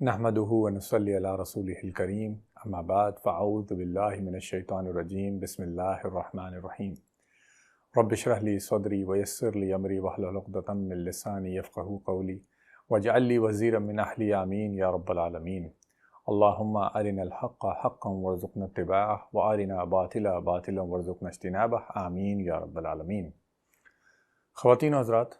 نحمدہ ونصلی علی رسولہ الکریم اما بعد فاعوذ باللہ من الشیطان الرجیم بسم اللہ الرحمن الرحیم رب اشرح لی صدری ویسر لی امری واحلل عقدۃ من لسانی یفقہوا قولی واجعل لی وزیرا من اہلی آمین یا رب العالمین اللہم ارنا الحق حقا وارزقنا اتباعہ وارنا باطلا باطلا وارزقنا اجتنابہ آمین یا رب العالمین۔ خواتین و حضرات،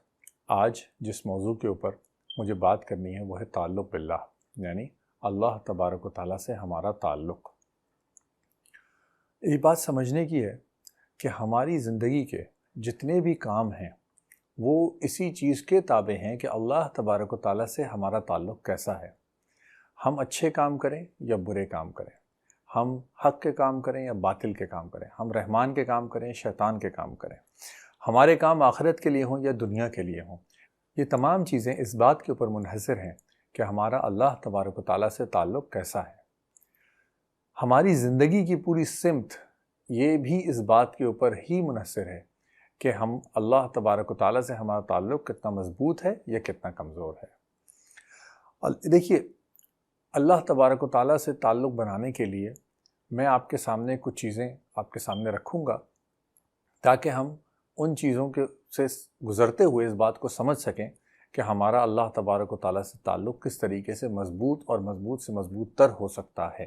آج جس موضوع کے اوپر مجھے بات کرنی ہے وہ ہے تعلق باللہ، یعنی اللہ تبارک و تعالیٰ سے ہمارا تعلق۔ یہ بات سمجھنے کی ہے کہ ہماری زندگی کے جتنے بھی کام ہیں وہ اسی چیز کے تابع ہیں کہ اللہ تبارک و تعالیٰ سے ہمارا تعلق کیسا ہے۔ ہم اچھے کام کریں یا برے کام کریں، ہم حق کے کام کریں یا باطل کے کام کریں، ہم رحمان کے کام کریں شیطان کے کام کریں، ہمارے کام آخرت کے لیے ہوں یا دنیا کے لیے ہوں، یہ تمام چیزیں اس بات کے اوپر منحصر ہیں کہ ہمارا اللہ تبارک و تعالیٰ سے تعلق کیسا ہے۔ ہماری زندگی کی پوری سمت یہ بھی اس بات کے اوپر ہی منحصر ہے کہ ہم اللہ تبارک و تعالیٰ سے ہمارا تعلق کتنا مضبوط ہے یا کتنا کمزور ہے۔ دیکھیے، اللہ تبارک و تعالیٰ سے تعلق بنانے کے لیے میں آپ کے سامنے کچھ چیزیں آپ کے سامنے رکھوں گا تاکہ ہم ان چیزوں کے سے گزرتے ہوئے اس بات کو سمجھ سکیں کہ ہمارا اللہ تبارک و تعالیٰ سے تعلق کس طریقے سے مضبوط اور مضبوط سے مضبوط تر ہو سکتا ہے۔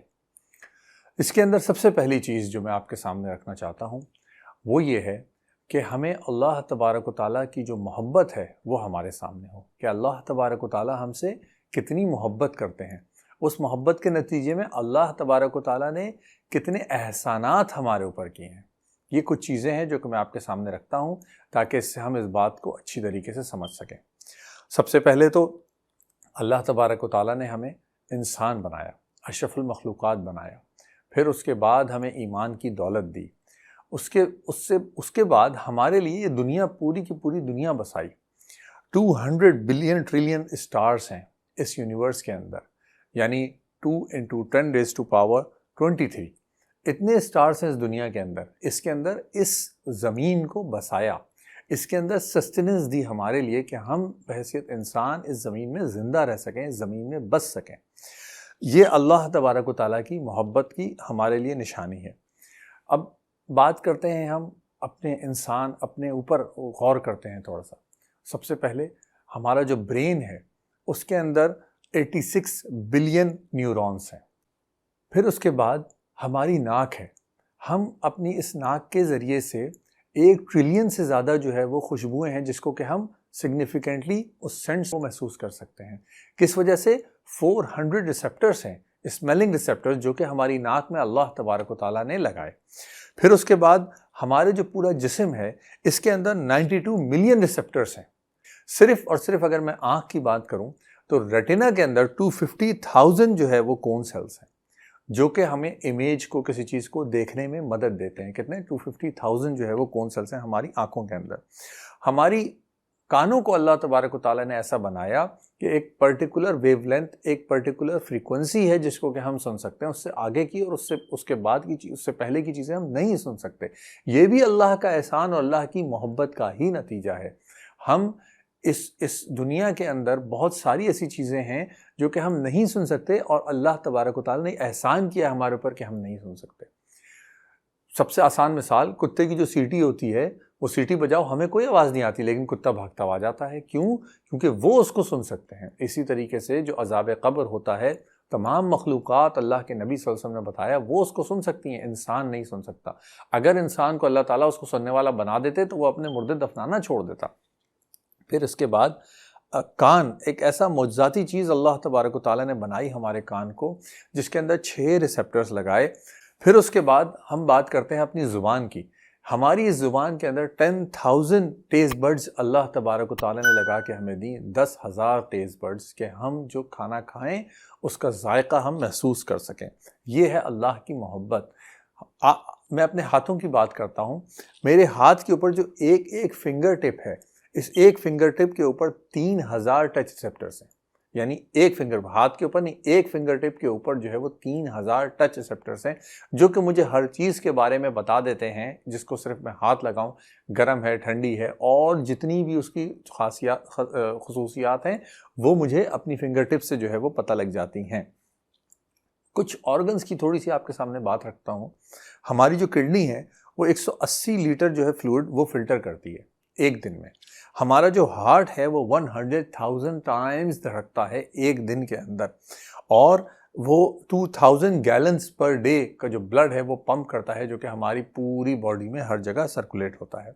اس کے اندر سب سے پہلی چیز جو میں آپ کے سامنے رکھنا چاہتا ہوں وہ یہ ہے کہ ہمیں اللہ تبارک و تعالیٰ کی جو محبت ہے وہ ہمارے سامنے ہو، کہ اللہ تبارک و تعالیٰ ہم سے کتنی محبت کرتے ہیں، اس محبت کے نتیجے میں اللہ تبارک و تعالیٰ نے کتنے احسانات ہمارے اوپر کیے ہیں۔ یہ کچھ چیزیں ہیں جو کہ میں آپ کے سامنے رکھتا ہوں تاکہ اس سے ہم اس بات کو اچھی طریقے سے سمجھ سکیں۔ سب سے پہلے تو اللہ تبارک و تعالیٰ نے ہمیں انسان بنایا، اشرف المخلوقات بنایا، پھر اس کے بعد ہمیں ایمان کی دولت دی، اس کے بعد ہمارے لیے یہ دنیا پوری کی پوری دنیا بسائی۔ 200 بلین ٹریلین اسٹارز ہیں اس یونیورس کے اندر، یعنی 2 × 10⁻23 اتنے اسٹارز ہیں اس دنیا کے اندر۔ اس کے اندر اس زمین کو بسایا، اس کے اندر سسٹیننس دی ہمارے لیے کہ ہم بحیثیت انسان اس زمین میں زندہ رہ سکیں، اس زمین میں بس سکیں۔ یہ اللہ تبارک و تعالیٰ کی محبت کی ہمارے لیے نشانی ہے۔ اب بات کرتے ہیں ہم اپنے اوپر غور کرتے ہیں تھوڑا سا۔ سب سے پہلے ہمارا جو برین ہے اس کے اندر 86 بلین نیورونز ہیں۔ پھر اس کے بعد ہماری ناک ہے، ہم اپنی اس ناک کے ذریعے سے 1 ٹریلین سے زیادہ جو ہے وہ خوشبوئیں ہیں جس کو کہ ہم سگنیفیکنٹلی اس سینٹس کو محسوس کر سکتے ہیں۔ کس وجہ سے 400 ریسیپٹرز ہیں، اسمیلنگ ریسیپٹرز، جو کہ ہماری ناک میں اللہ تبارک و تعالیٰ نے لگائے۔ پھر اس کے بعد ہمارے جو پورا جسم ہے اس کے اندر 92 ملین ریسیپٹرز ہیں۔ صرف اور صرف اگر میں آنکھ کی بات کروں تو ریٹنا کے اندر 250,000 جو ہے وہ کون سیلز ہیں جو کہ ہمیں امیج کو، کسی چیز کو دیکھنے میں مدد دیتے ہیں۔ کتنے؟ 250,000 جو ہے وہ کون سیلز ہیں ہماری آنکھوں کے اندر۔ ہماری کانوں کو اللہ تبارک و تعالیٰ نے ایسا بنایا کہ ایک پرٹیکولر ویو لینتھ، ایک پرٹیکولر فریکوینسی ہے جس کو کہ ہم سن سکتے ہیں، اس سے آگے کی اور اس کے بعد کی چیز، اس سے پہلے کی چیزیں ہم نہیں سن سکتے۔ یہ بھی اللہ کا احسان اور اللہ کی محبت کا ہی نتیجہ ہے۔ ہم اس دنیا کے اندر بہت ساری ایسی چیزیں ہیں جو کہ ہم نہیں سن سکتے اور اللہ تبارک و تعالیٰ نے احسان کیا ہمارے اوپر کہ ہم نہیں سن سکتے۔ سب سے آسان مثال، کتے کی جو سیٹی ہوتی ہے، وہ سیٹی بجاؤ، ہمیں کوئی آواز نہیں آتی لیکن کتا بھاگتا ہوا جاتا ہے۔ کیوں؟ کیونکہ وہ اس کو سن سکتے ہیں۔ اسی طریقے سے جو عذاب قبر ہوتا ہے، تمام مخلوقات اللہ کے نبی صلی اللہ علیہ وسلم نے بتایا وہ اس کو سن سکتی ہیں، انسان نہیں سن سکتا۔ اگر انسان کو اللہ تعالیٰ اس کو سننے والا بنا دیتے تو وہ اپنے مردے دفنانا چھوڑ دیتا۔ پھر اس کے بعد کان، ایک ایسا معجزاتی چیز اللہ تبارک و تعالیٰ نے بنائی ہمارے کان کو، جس کے اندر 6 ریسیپٹرز لگائے۔ پھر اس کے بعد ہم بات کرتے ہیں اپنی زبان کی۔ ہماری اس زبان کے اندر 10,000 ٹیسٹ برڈز اللہ تبارک و تعالیٰ نے لگا کے ہمیں دی، 10,000 ٹیسٹ برڈز، کہ ہم جو کھانا کھائیں اس کا ذائقہ ہم محسوس کر سکیں۔ یہ ہے اللہ کی محبت۔ میں اپنے ہاتھوں کی بات کرتا ہوں، میرے ہاتھ کے اوپر جو ایک فنگر ٹپ ہے، اس ایک فنگر ٹپ کے اوپر 3,000 ٹچ ریسیپٹرز ہیں۔ یعنی ایک فنگر، ہاتھ کے اوپر نہیں، ایک فنگر ٹپ کے اوپر جو ہے وہ 3000 ٹچ ریسیپٹرس ہیں جو کہ مجھے ہر چیز کے بارے میں بتا دیتے ہیں، جس کو صرف میں ہاتھ لگاؤں گرم ہے، ٹھنڈی ہے، اور جتنی بھی اس کی خصوصیات ہیں وہ مجھے اپنی فنگر ٹپ سے جو ہے وہ پتہ لگ جاتی ہیں۔ کچھ آرگنز کی تھوڑی سی آپ کے سامنے بات رکھتا ہوں۔ ہماری جو کڈنی ہے وہ 180 لیٹر جو ہے فلوئڈ وہ فلٹر کرتی ہے ایک دن میں۔ ہمارا جو ہارٹ ہے وہ 100,000 ٹائمز دھڑکتا ہے ایک دن کے اندر، اور وہ 2000 گیلنز پر ڈے کا جو بلڈ ہے وہ پمپ کرتا ہے، جو کہ ہماری پوری باڈی میں ہر جگہ سرکولیٹ ہوتا ہے۔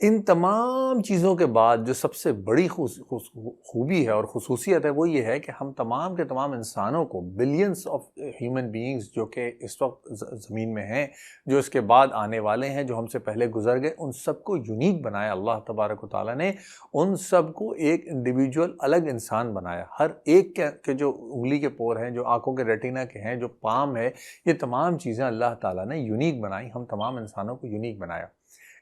ان تمام چیزوں کے بعد جو سب سے بڑی خوبی ہے اور خصوصیت ہے وہ یہ ہے کہ ہم تمام کے تمام انسانوں کو، بلینز آف ہیومن بینگز جو کہ اس وقت زمین میں ہیں، جو اس کے بعد آنے والے ہیں، جو ہم سے پہلے گزر گئے، ان سب کو یونیک بنایا اللہ تبارک و تعالیٰ نے۔ ان سب کو ایک انڈیویجول الگ انسان بنایا۔ ہر ایک کے جو انگلی کے پور ہیں، جو آنکھوں کے ریٹینا کے ہیں، جو پام ہے، یہ تمام چیزیں اللہ تعالیٰ نے یونیک بنائی، ہم تمام انسانوں کو یونیک بنایا۔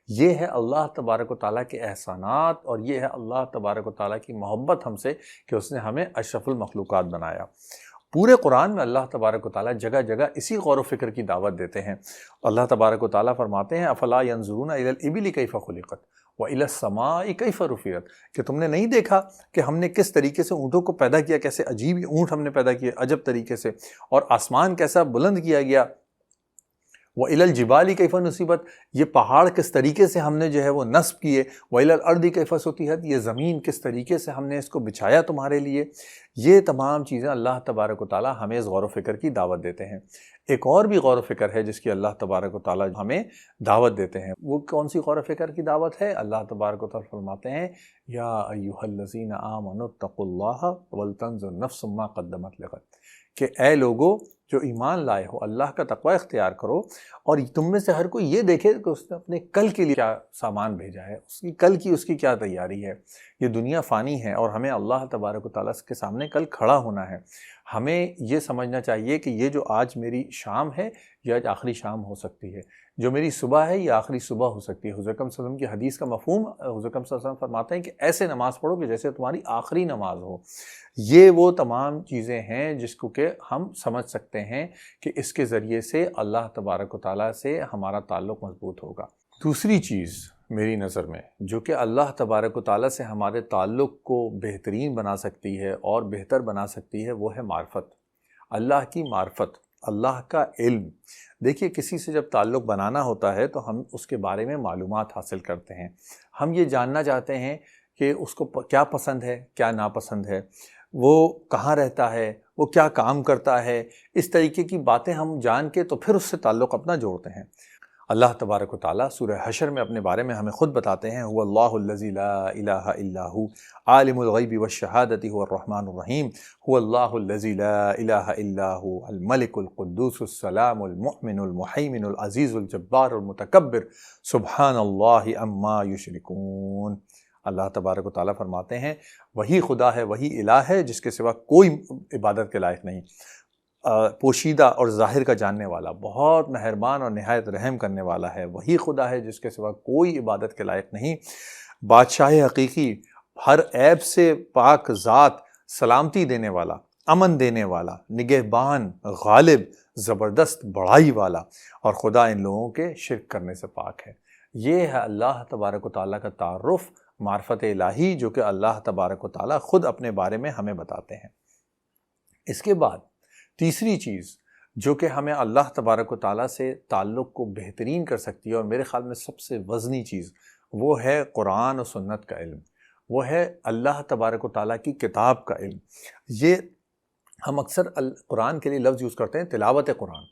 یہ ہے اللہ تبارک و تعالیٰ کے احسانات، اور یہ ہے اللہ تبارک و تعالیٰ کی محبت ہم سے کہ اس نے ہمیں اشرف المخلوقات بنایا۔ پورے قرآن میں اللہ تبارک و تعالیٰ جگہ جگہ اسی غور و فکر کی دعوت دیتے ہیں۔ اللہ تبارک و تعالیٰ فرماتے ہیں افلا ينظرون الى الابل کیف خلقت والى السماء کیف رفعت، کہ تم نے نہیں دیکھا کہ ہم نے کس طریقے سے اونٹوں کو پیدا کیا، کیسے عجیب اونٹ ہم نے پیدا کیے عجب طریقے سے، اور آسمان کیسا بلند کیا گیا۔ وَإِلَى الْجِبَالِ كَيْفَ نُصِبَتْ، یہ پہاڑ کس طریقے سے ہم نے جو ہے وہ نصب کیے۔ وَإِلَى الْأَرْضِ كَيْفَ سُطِحَتْ، یہ زمین کس طریقے سے ہم نے اس کو بچھایا تمہارے لیے۔ یہ تمام چیزیں اللہ تبارک و تعالیٰ ہمیں اس غور و فکر کی دعوت دیتے ہیں۔ ایک اور بھی غور و فکر ہے جس کی اللہ تبارک و تعالیٰ ہمیں دعوت دیتے ہیں۔ وہ کون سی غور و فکر کی دعوت ہے؟ اللہ تبارک و تعالیٰ فرماتے ہیں یا ایھا الذین آمنوا اتقوا اللہ ولتنظر نفس ما قدمت لغد، کہ اے لوگو جو ایمان لائے ہو اللہ کا تقوی اختیار کرو، اور تم میں سے ہر کوئی یہ دیکھے کہ اس نے اپنے کل کے لیے کیا سامان بھیجا ہے، اس کی کل کی اس کی کیا تیاری ہے۔ یہ دنیا فانی ہے اور ہمیں اللہ تبارک و تعالیٰ کے سامنے کل کھڑا ہونا ہے۔ ہمیں یہ سمجھنا چاہیے کہ یہ جو آج میری شام ہے یہ آج آخری شام ہو سکتی ہے، جو میری صبح ہے یہ آخری صبح ہو سکتی ہے۔ حضور اکرم صلی اللہ علیہ وسلم کی حدیث کا مفہوم، حضور اکرم صلی اللہ علیہ وسلم فرماتے ہیں کہ ایسے نماز پڑھو کہ جیسے تمہاری آخری نماز ہو۔ یہ وہ تمام چیزیں ہیں جس کو کہ ہم سمجھ سکتے ہیں کہ اس کے ذریعے سے اللہ تبارک و تعالیٰ سے ہمارا تعلق مضبوط ہوگا۔ دوسری چیز میری نظر میں جو کہ اللہ تبارک و تعالیٰ سے ہمارے تعلق کو بہترین بنا سکتی ہے اور بہتر بنا سکتی ہے، وہ ہے معرفت، اللہ کی معرفت، اللہ کا علم۔ دیکھیے کسی سے جب تعلق بنانا ہوتا ہے تو ہم اس کے بارے میں معلومات حاصل کرتے ہیں، ہم یہ جاننا چاہتے ہیں کہ اس کو کیا پسند ہے، کیا ناپسند ہے، وہ کہاں رہتا ہے، وہ کیا کام کرتا ہے۔ اس طریقے کی باتیں ہم جان کے تو پھر اس سے تعلق اپنا جوڑتے ہیں۔ اللہ تبارک و تعالیٰ سورہ حشر میں اپنے بارے میں ہمیں خود بتاتے ہیں هو اللہ الذی لا الہ الا هو عالم الغیب والشہادۃ هو الرحمن الرحیم هو اللہ الذی لا الہ الا هو الملک القدوس السلام المؤمن المہیمن العزیز الجبار المتکبر سبحان اللہ عما یشرکون۔ اللہ تبارک و تعالیٰ فرماتے ہیں وہی خدا ہے، وہی الہ ہے جس کے سوا کوئی عبادت کے لائق نہیں، پوشیدہ اور ظاہر کا جاننے والا، بہت مہربان اور نہایت رحم کرنے والا ہے۔ وہی خدا ہے جس کے سوا کوئی عبادت کے لائق نہیں، بادشاہ حقیقی، ہر عیب سے پاک ذات، سلامتی دینے والا، امن دینے والا، نگہبان، غالب، زبردست بڑائی والا، اور خدا ان لوگوں کے شرک کرنے سے پاک ہے۔ یہ ہے اللہ تبارک و تعالیٰ کا تعارف، معرفت الہی، جو کہ اللہ تبارک و تعالیٰ خود اپنے بارے میں ہمیں بتاتے ہیں۔ اس کے بعد تیسری چیز جو کہ ہمیں اللہ تبارک و تعالیٰ سے تعلق کو بہترین کر سکتی ہے، اور میرے خیال میں سب سے وزنی چیز، وہ ہے قرآن و سنت کا علم، وہ ہے اللہ تبارک و تعالیٰ کی کتاب کا علم۔ یہ ہم اکثر قرآن کے لیے لفظ یوز کرتے ہیں تلاوت قرآن۔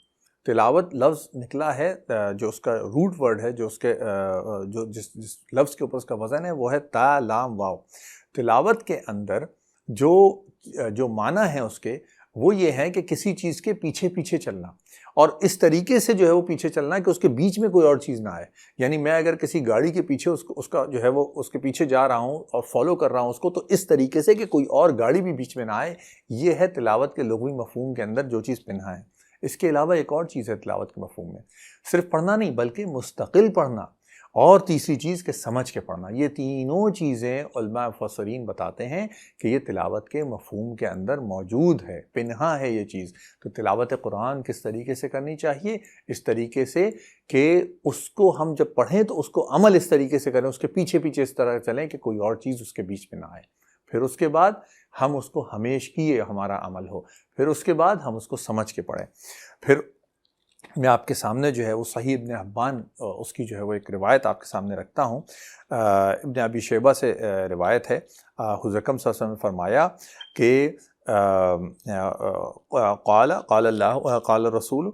تلاوت لفظ نکلا ہے، جو اس کا روٹ ورڈ ہے، جو اس کے جس لفظ کے اوپر اس کا وزن ہے وہ ہے تا لام واو۔ تلاوت کے اندر جو معنی ہے اس کے، وہ یہ ہے کہ کسی چیز کے پیچھے پیچھے چلنا، اور اس طریقے سے جو ہے وہ پیچھے چلنا کہ اس کے بیچ میں کوئی اور چیز نہ آئے۔ یعنی میں اگر کسی گاڑی کے پیچھے اس کا جو ہے وہ اس کے پیچھے جا رہا ہوں اور فالو کر رہا ہوں اس کو، تو اس طریقے سے کہ کوئی اور گاڑی بھی بیچ میں نہ آئے۔ یہ ہے تلاوت کے لغوی مفہوم کے اندر جو چیز پنہا ہے۔ اس کے علاوہ ایک اور چیز ہے تلاوت کے مفہوم میں، صرف پڑھنا نہیں بلکہ مستقل پڑھنا، اور تیسری چیز کہ سمجھ کے پڑھنا۔ یہ تینوں چیزیں علماء مفسرین بتاتے ہیں کہ یہ تلاوت کے مفہوم کے اندر موجود ہے، پنہاں ہے یہ چیز۔ تو تلاوت قرآن کس طریقے سے کرنی چاہیے؟ اس طریقے سے کہ اس کو ہم جب پڑھیں تو اس کو عمل اس طریقے سے کریں، اس کے پیچھے پیچھے اس طرح چلیں کہ کوئی اور چیز اس کے بیچ میں نہ آئے۔ پھر اس کے بعد ہم اس کو ہمیشگی ہمارا عمل ہو، پھر اس کے بعد ہم اس کو سمجھ کے پڑھیں۔ پھر میں آپ کے سامنے جو ہے وہ صحیح ابن حبان اس کی جو ہے وہ ایک روایت آپ کے سامنے رکھتا ہوں۔ ابن ابی شیبہ سے روایت ہے، حضور اکرم صلی اللہ علیہ وسلم نے فرمایا کہ قال اللہ قال الرسول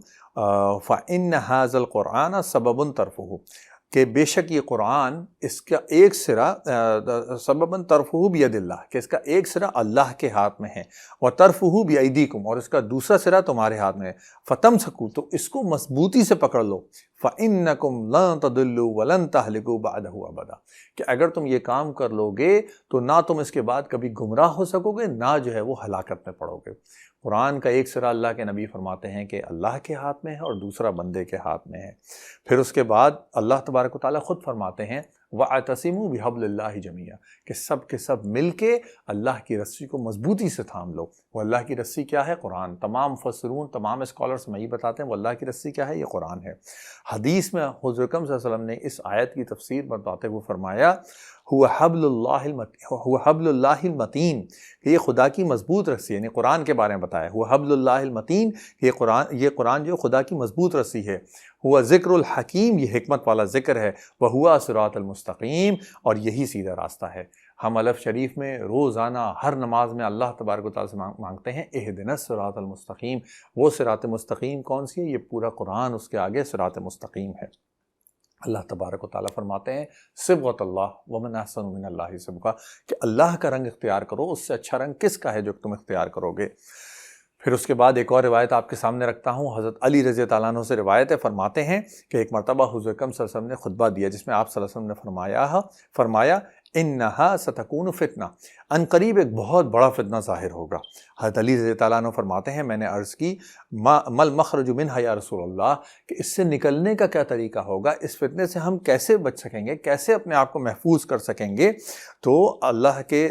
فإن هذا القرآن سبب طرفه، کہ بے شک یہ قرآن اس کا ایک سرا سبباً طرفہ بید اللہ، کہ اس کا ایک سرا اللہ کے ہاتھ میں ہے، وطرفہ بیدیکم، اور اس کا دوسرا سرا تمہارے ہاتھ میں ہے، فتمسکوا، تو اس کو مضبوطی سے پکڑ لو، فإنکم لن تضلوا ولن تہلکوا بعدہ ابدا، کہ اگر تم یہ کام کر لو گے تو نہ تم اس کے بعد کبھی گمراہ ہو سکو گے، نہ جو ہے وہ ہلاکت میں پڑو گے۔ قرآن کا ایک سرا اللہ کے نبی فرماتے ہیں کہ اللہ کے ہاتھ میں ہے اور دوسرا بندے کے ہاتھ میں ہے۔ پھر اس کے بعد اللہ تبارک و تعالیٰ خود فرماتے ہیں وَاعْتَصِمُوا بِحَبْلِ اللَّهِ جَمِيعًا، کہ سب کے سب مل کے اللہ کی رسی کو مضبوطی سے تھام لو۔ وہ اللہ کی رسی کیا ہے؟ قرآن۔ تمام مفسرون، تمام اسکالرز میں یہ بتاتے ہیں وہ اللہ کی رسی کیا ہے؟ یہ قرآن ہے۔ حدیث میں حضور اکرم صلی اللہ علیہ وسلم نے اس آیت کی تفسیر بتاتے ہوئے فرمایا هو حبل اللہ المتین، کہ یہ خدا کی مضبوط رسی، یعنی قرآن کے بارے میں بتایا وہ حبل اللہ المتین، یہ قرآن جو خدا کی مضبوط رسی ہے، ہوا ذکر الحکیم، یہ حکمت والا ذکر ہے، وہوا صراط المستقیم، اور یہی سیدھا راستہ ہے۔ ہم الف شریف میں روزانہ ہر نماز میں اللہ تبارک و تعالیٰ سے مانگتے ہیں اہدنا الصراط المستقیم۔ وہ صراط مستقیم کون سی ہے؟ یہ پورا قرآن اس کے آگے صراط مستقیم ہے۔ اللہ تبارک و تعالیٰ فرماتے ہیں صبغۃ اللہ ومن احسن من اللہ صبغہ، کہ اللہ کا رنگ اختیار کرو، اس سے اچھا رنگ کس کا ہے جو تم اختیار کرو گے۔ پھر اس کے بعد ایک اور روایت آپ کے سامنے رکھتا ہوں، حضرت علی رضی اللہ عنہ سے روایت ہے، فرماتے ہیں کہ ایک مرتبہ حضور اکرم صلی اللہ علیہ وسلم نے خطبہ دیا جس میں آپ صلی اللہ علیہ وسلم نے فرمایا انہا ستکون فتنہ، ان قریب ایک بہت بڑا فتنہ ظاہر ہوگا۔ حضرت علی رضی اللہ عنہ فرماتے ہیں میں نے عرض کی مل مخرج منہا یا رسول اللہ، کہ اس سے نکلنے کا کیا طریقہ ہوگا، اس فتنے سے ہم کیسے بچ سکیں گے، کیسے اپنے آپ کو محفوظ کر سکیں گے؟ تو اللہ کے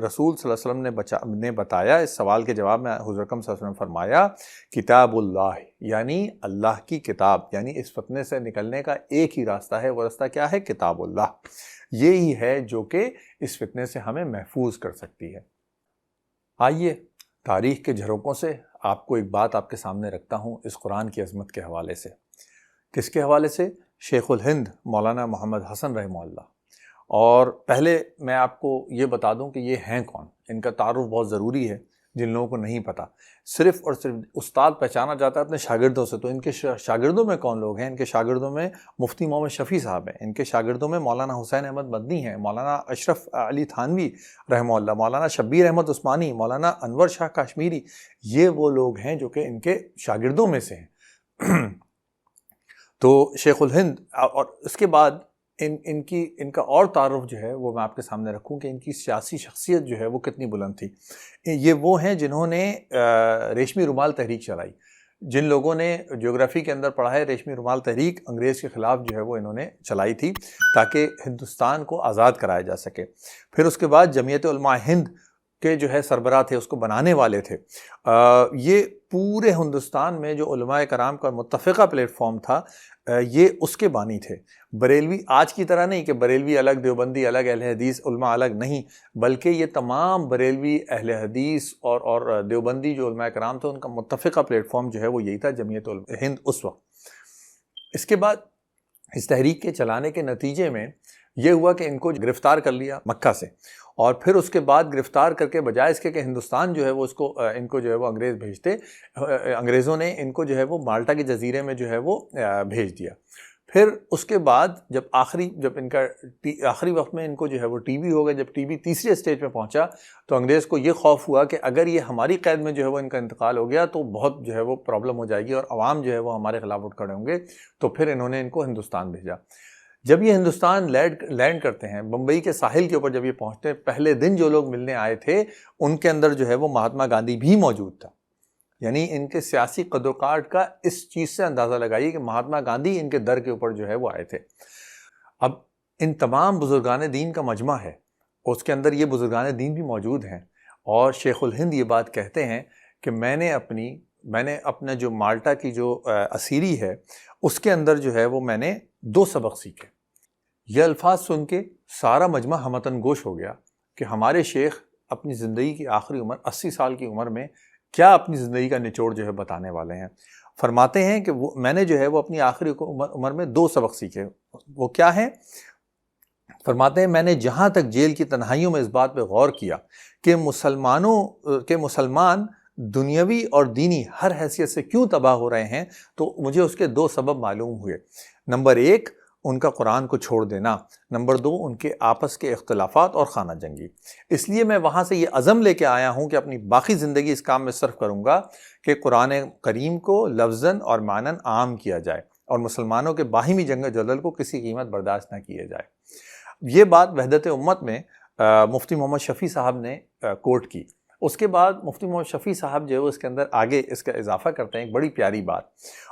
رسول صلی اللہ علیہ وسلم نے بتایا، اس سوال کے جواب میں حضور اکرم صلی اللہ علیہ وسلم فرمایا کتاب اللہ، یعنی اللہ کی کتاب، یعنی اس فتنے سے نکلنے کا ایک ہی راستہ ہے، وہ راستہ کیا ہے؟ کتاب اللہ۔ یہی ہے جو کہ اس فتنے سے ہمیں محفوظ کر سکتی ہے۔ آئیے تاریخ کے جھروکوں سے آپ کو ایک بات آپ کے سامنے رکھتا ہوں اس قرآن کی عظمت کے حوالے سے۔ کس کے حوالے سے؟ شیخ الہند مولانا محمد حسن رحمہ اللہ۔ اور پہلے میں آپ کو یہ بتا دوں کہ یہ ہیں کون، ان کا تعارف بہت ضروری ہے جن لوگوں کو نہیں پتہ۔ صرف اور صرف استاد پہچانا جاتا ہے اپنے شاگردوں سے، تو ان کے شاگردوں میں کون لوگ ہیں؟ ان کے شاگردوں میں مفتی محمد شفیع صاحب ہیں، ان کے شاگردوں میں مولانا حسین احمد مدنی ہیں، مولانا اشرف علی تھانوی رحمہ اللہ، مولانا شبیر احمد عثمانی، مولانا انور شاہ کاشمیری، یہ وہ لوگ ہیں جو کہ ان کے شاگردوں میں سے ہیں۔ تو شیخ الہند، اور اس کے بعد ان کا اور تعارف جو ہے وہ میں آپ کے سامنے رکھوں کہ ان کی سیاسی شخصیت جو ہے وہ کتنی بلند تھی۔ یہ وہ ہیں جنہوں نے ریشمی رومال تحریک چلائی۔ جن لوگوں نے جیوگرافی کے اندر پڑھا ہے، ریشمی رومال تحریک انگریز کے خلاف جو ہے وہ انہوں نے چلائی تھی تاکہ ہندوستان کو آزاد کرایا جا سکے۔ پھر اس کے بعد جمعیت علماء ہند کے جو ہے سربراہ تھے، اس کو بنانے والے تھے۔ یہ پورے ہندوستان میں جو علماء کرام کا متفقہ پلیٹ فارم تھا، یہ اس کے بانی تھے۔ بریلوی آج کی طرح نہیں کہ بریلوی الگ، دیوبندی الگ، اہل حدیث علماء الگ، نہیں، بلکہ یہ تمام بریلوی، اہل حدیث اور دیوبندی جو علماء کرام تھے ان کا متفقہ پلیٹ فارم جو ہے وہ یہی تھا، جمعیت ہند اس وقت۔ اس کے بعد اس تحریک کے چلانے کے نتیجے میں یہ ہوا کہ ان کو گرفتار کر لیا مکہ سے، اور پھر اس کے بعد گرفتار کر کے بجائے اس کے کہ ہندوستان جو ہے وہ ان کو جو ہے وہ انگریز بھیجتے، انگریزوں نے ان کو جو ہے وہ مالٹا کے جزیرے میں جو ہے وہ بھیج دیا۔ پھر اس کے بعد جب ان کا آخری وقت میں ان کو جو ہے وہ ٹی بی ہو گیا، جب ٹی بی تیسری اسٹیج پہ پہنچا تو انگریز کو یہ خوف ہوا کہ اگر یہ ہماری قید میں جو ہے وہ ان کا انتقال ہو گیا تو بہت جو ہے وہ پرابلم ہو جائے گی اور عوام جو ہے وہ ہمارے خلاف اٹھ کھڑے ہوں گے، تو پھر انہوں نے ان کو ہندوستان بھیجا۔ جب یہ ہندوستان لینڈ کرتے ہیں، بمبئی کے ساحل کے اوپر جب یہ پہنچتے ہیں، پہلے دن جو لوگ ملنے آئے تھے ان کے اندر جو ہے وہ مہاتما گاندھی بھی موجود تھا۔ یعنی ان کے سیاسی قد و کاٹ کا اس چیز سے اندازہ لگائیے کہ مہاتما گاندھی ان کے در کے اوپر جو ہے وہ آئے تھے۔ اب ان تمام بزرگان دین کا مجمع ہے، اس کے اندر یہ بزرگان دین بھی موجود ہیں، اور شیخ الہند یہ بات کہتے ہیں کہ میں نے اپنا جو مالٹا کی جو اسیری ہے اس کے اندر جو ہے وہ میں نے 2 سبق سیکھے۔ یہ الفاظ سن کے سارا مجمع ہمتن گوش ہو گیا کہ ہمارے شیخ اپنی زندگی کی آخری عمر 80 سال کی عمر میں کیا اپنی زندگی کا نچوڑ جو ہے بتانے والے ہیں۔ فرماتے ہیں کہ میں نے جو ہے وہ اپنی آخری عمر میں 2 سبق سیکھے۔ وہ کیا ہیں؟ فرماتے ہیں میں نے جہاں تک جیل کی تنہائیوں میں اس بات پہ غور کیا کہ مسلمان دنیاوی اور دینی ہر حیثیت سے کیوں تباہ ہو رہے ہیں، تو مجھے اس کے 2 سبب معلوم ہوئے۔ نمبر 1 ان کا قرآن کو چھوڑ دینا، نمبر 2 ان کے آپس کے اختلافات اور خانہ جنگی۔ اس لیے میں وہاں سے یہ عزم لے کے آیا ہوں کہ اپنی باقی زندگی اس کام میں صرف کروں گا کہ قرآن کریم کو لفظاً اور معناً عام کیا جائے اور مسلمانوں کے باہمی جنگ جدل کو کسی قیمت برداشت نہ کیا جائے۔ یہ بات وحدت امت میں مفتی محمد شفیع صاحب نے کوٹ کی۔ اس کے بعد مفتی محمد شفیع صاحب جو ہے اس کے اندر آگے اس کا اضافہ کرتے ہیں ایک بڑی پیاری بات۔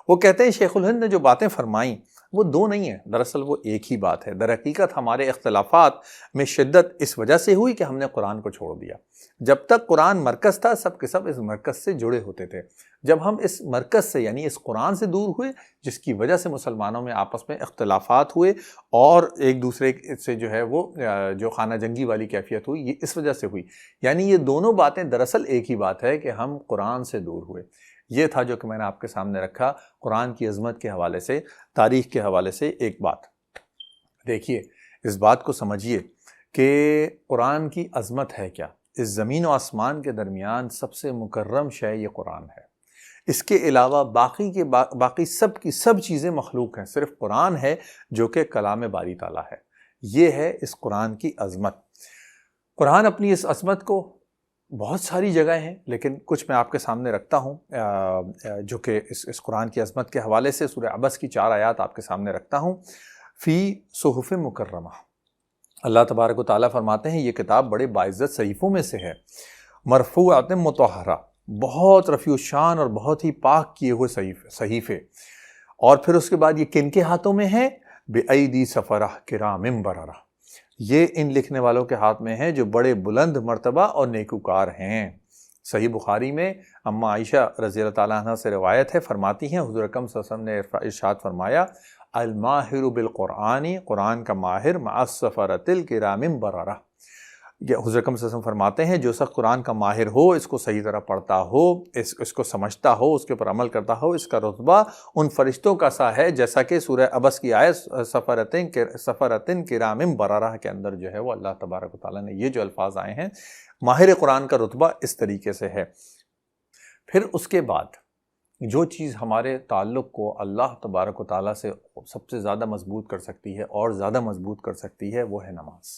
وہ کہتے ہیں شیخ الہند نے جو باتیں فرمائیں وہ 2 نہیں ہیں، دراصل وہ ایک ہی بات ہے۔ در حقیقت ہمارے اختلافات میں شدت اس وجہ سے ہوئی کہ ہم نے قرآن کو چھوڑ دیا۔ جب تک قرآن مرکز تھا سب کے سب اس مرکز سے جڑے ہوتے تھے۔ جب ہم اس مرکز سے یعنی اس قرآن سے دور ہوئے، جس کی وجہ سے مسلمانوں میں آپس میں اختلافات ہوئے اور ایک دوسرے سے جو ہے وہ جو خانہ جنگی والی کیفیت ہوئی، یہ اس وجہ سے ہوئی۔ یعنی یہ دونوں باتیں دراصل ایک ہی بات ہے کہ ہم قرآن سے دور ہوئے۔ یہ تھا جو کہ میں نے آپ کے سامنے رکھا قرآن کی عظمت کے حوالے سے، تاریخ کے حوالے سے ایک بات۔ دیکھیے اس بات کو سمجھیے کہ قرآن کی عظمت ہے کیا۔ اس زمین و آسمان کے درمیان سب سے مکرم شے یہ قرآن ہے۔ اس کے علاوہ باقی سب کی سب چیزیں مخلوق ہیں، صرف قرآن ہے جو کہ کلام باری تعالیٰ ہے۔ یہ ہے اس قرآن کی عظمت۔ قرآن اپنی اس عظمت کو بہت ساری جگہیں ہیں، لیکن کچھ میں آپ کے سامنے رکھتا ہوں جو کہ اس قرآن کی عظمت کے حوالے سے سورہ عبس کی 4 آیات آپ کے سامنے رکھتا ہوں۔ فی صحف مکرمہ، اللہ تبارک و تعالیٰ فرماتے ہیں یہ کتاب بڑے باعزت صحیفوں میں سے ہے، مرفوعۃ مطہرہ، بہت رفیع الشان اور بہت ہی پاک کیے ہوئے صحیفے۔ اور پھر اس کے بعد یہ کن کے ہاتھوں میں ہے؟ بِأَيْدِي سَفَرَةٍ کِرَامٍ بَرَرَةٍ، یہ ان لکھنے والوں کے ہاتھ میں ہے جو بڑے بلند مرتبہ اور نیکوکار ہیں۔ صحیح بخاری میں اماں عائشہ رضی اللہ تعالیٰ عنہ سے روایت ہے، فرماتی ہیں حضور اکرم صلی اللہ علیہ وسلم نے ارشاد فرمایا الماہر بالقرآن، قرآن کا ماہر مع السفرۃ الکرام بررہ۔ یہ حضور اکرم صلی اللہ علیہ وسلم فرماتے ہیں جو شخص قرآن کا ماہر ہو، اس کو صحیح طرح پڑھتا ہو، اس کو سمجھتا ہو، اس کے اوپر عمل کرتا ہو، اس کا رتبہ ان فرشتوں کا سا ہے جیسا کہ سورہ عبس کی آیت سفرۃ کرام بررہ کے اندر جو ہے وہ اللہ تبارک و تعالیٰ نے یہ جو الفاظ آئے ہیں، ماہر قرآن کا رتبہ اس طریقے سے ہے۔ پھر اس کے بعد جو چیز ہمارے تعلق کو اللہ تبارک و تعالیٰ سے سب سے زیادہ مضبوط کر سکتی ہے اور زیادہ مضبوط کر سکتی ہے وہ ہے نماز۔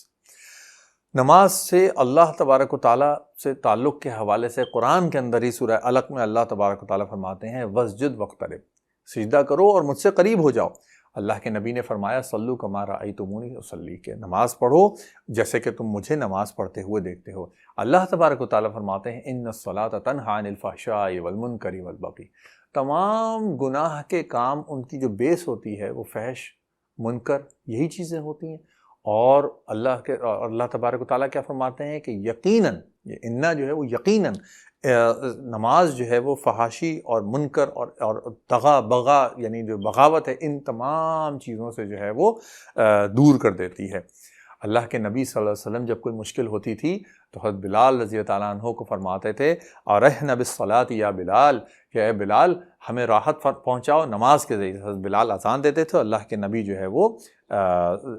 نماز سے اللہ تبارک و تعالیٰ سے تعلق کے حوالے سے قرآن کے اندر ہی سورہ علق میں اللہ تبارک و تعالیٰ فرماتے ہیں وَاسْجُدْ وَاقْتَرِب، سجدہ کرو اور مجھ سے قریب ہو جاؤ۔ اللہ کے نبی نے فرمایا صلو کما رأیتمونی اصلی، کہ نماز پڑھو جیسے کہ تم مجھے نماز پڑھتے ہوئے دیکھتے ہو۔ اللہ تبارک و تعالیٰ فرماتے ہیں ان الصلاۃ تنہی عن الفحشاء والمنکر والبغی، تمام گناہ کے کام ان کی جو بیس ہوتی ہے وہ فحش، منکر، یہی چیزیں ہوتی ہیں۔ اور اللہ تبارک و تعالیٰ کیا فرماتے ہیں کہ یقیناً، یہ انا جو ہے وہ یقیناً نماز جو ہے وہ فحاشی اور منکر اور بغا یعنی جو بغاوت ہے ان تمام چیزوں سے جو ہے وہ دور کر دیتی ہے۔ اللہ کے نبی صلی اللہ علیہ وسلم جب کوئی مشکل ہوتی تھی تو حضرت بلال رضی اللہ تعالیٰ عنہ کو فرماتے تھے ارحنا بالصلاۃ یا بلال، کہ اے بلال ہمیں راحت پہنچاؤ نماز کے ذریعے۔ حضرت بلال اذان دیتے تھے، اللہ کے نبی جو ہے وہ